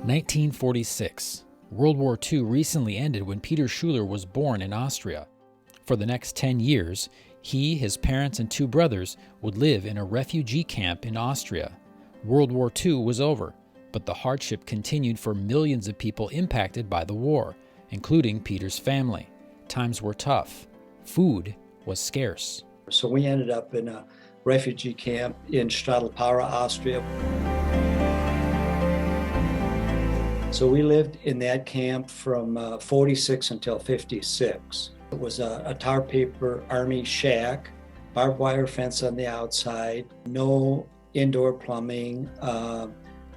1946. World War II recently ended when Peter Schuller was born in Austria. For the next 10 years, he, his parents, and two brothers would live in a refugee camp in Austria. World War II was over, but the hardship continued for millions of people impacted by the war, including Peter's family. Times were tough. Food was scarce. So we ended up in a refugee camp in Schuller, Austria. So we lived in that camp from 46 until 56. It was a tar paper army shack, barbed wire fence on the outside, no indoor plumbing,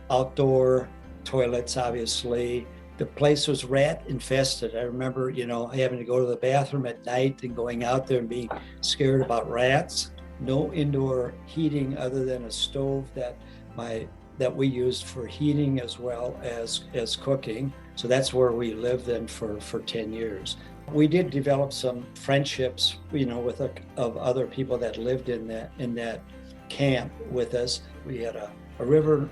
outdoor toilets, obviously. The place was rat infested. I remember, having to go to the bathroom at night and going out there and being scared about rats. No indoor heating other than a stove that we used for heating as well as cooking. So that's where we lived then for 10 years. We did develop some friendships, with of other people that lived in that camp with us. We had a river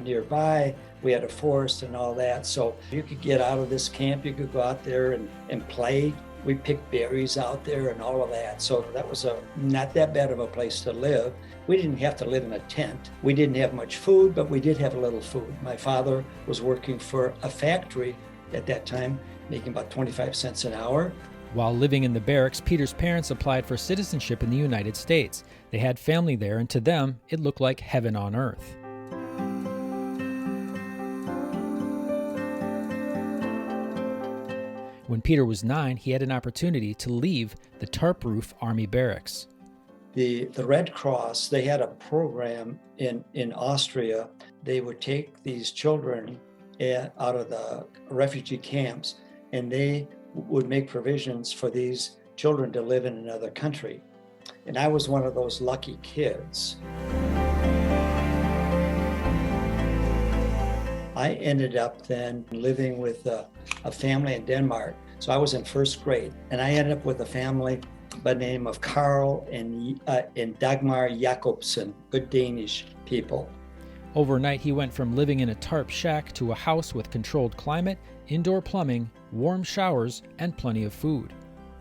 nearby, we had a forest and all that. So you could get out of this camp, you could go out there and play. We picked berries out there and all of that. So that was not that bad of a place to live. We didn't have to live in a tent. We didn't have much food, but we did have a little food. My father was working for a factory at that time, making about 25 cents an hour. While living in the barracks, Peter's parents applied for citizenship in the United States. They had family there, and to them, it looked like heaven on earth. When Peter was 9, he had an opportunity to leave the tarp roof Army barracks. The Red Cross, they had a program in Austria. They would take these children out of the refugee camps, and they would make provisions for these children to live in another country. And I was one of those lucky kids. I ended up then living with a family in Denmark. So I was in first grade, and I ended up with a family by the name of Karl and Dagmar Jacobsen, good Danish people. Overnight, he went from living in a tarp shack to a house with controlled climate, indoor plumbing, warm showers, and plenty of food.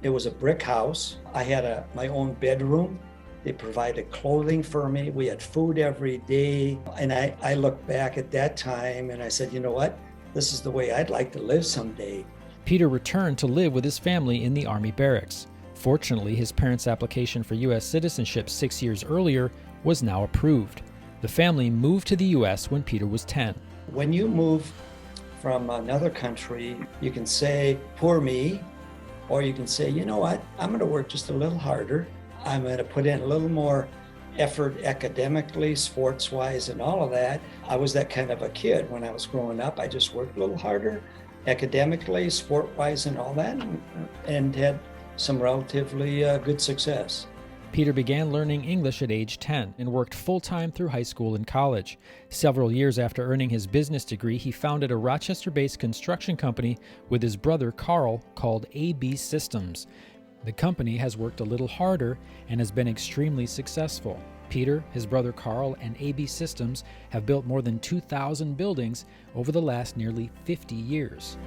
It was a brick house. I had my own bedroom. They provided clothing for me. We had food every day. And I looked back at that time and I said, you know what? This is the way I'd like to live someday. Peter returned to live with his family in the Army barracks. Fortunately, his parents' application for U.S. citizenship 6 years earlier was now approved. The family moved to the U.S. when Peter was 10. When you move from another country, you can say, poor me, or you can say, you know what? I'm going to work just a little harder. I'm going to put in a little more effort academically, sports-wise, and all of that. I was that kind of a kid when I was growing up. I just worked a little harder academically, sport-wise, and all that, and had some relatively good success. Peter began learning English at age 10 and worked full-time through high school and college. Several years after earning his business degree, he founded a Rochester-based construction company with his brother Karl called AB Systems. The company has worked a little harder and has been extremely successful. Peter, his brother Karl, and AB Systems have built more than 2,000 buildings over the last nearly 50 years.